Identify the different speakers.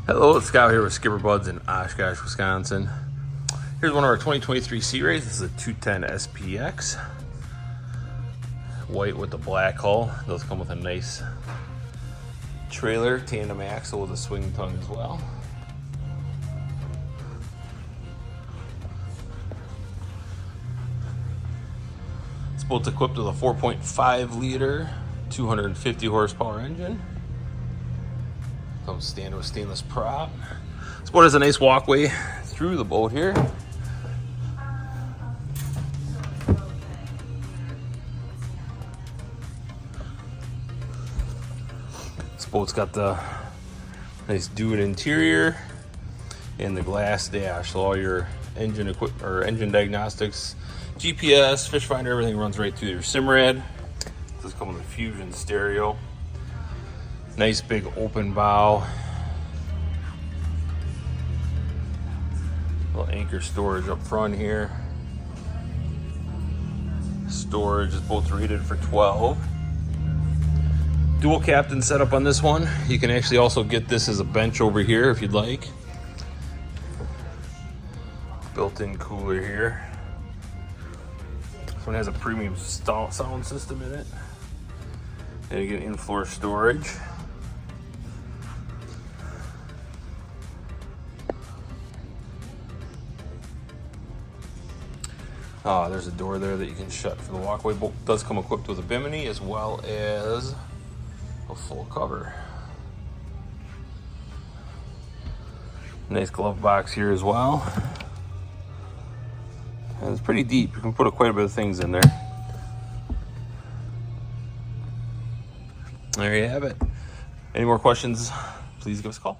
Speaker 1: Hello, it's Scott here with SkipperBud's in Oshkosh, Wisconsin. Here's one of our 2023 Sea Rays. This is a 210 SPX. White with the black hull. Those come with a nice trailer, tandem axle with a swing tongue as well. This boat's equipped with a 4.5 liter, 250 horsepower engine. Comes standard with stainless prop. This boat has a nice walkway through the boat here. This boat's got the nice dual interior and the glass dash, so all your engine engine diagnostics, GPS, fish finder, everything runs right through your Simrad. This comes with a Fusion stereo. Nice big open bow. Little anchor storage up front here. Storage is both rated for 12. Dual captain setup on this one. You can actually also get this as a bench over here if you'd like. Built-in cooler here. This one has a premium sound system in it. And you get in-floor storage. There's a door there that you can shut for the walkway. Boat does come equipped with a bimini as well as a full cover. Nice glove box here as well. And it's pretty deep. You can put quite a bit of things in there. There you have it. Any more questions, please give us a call.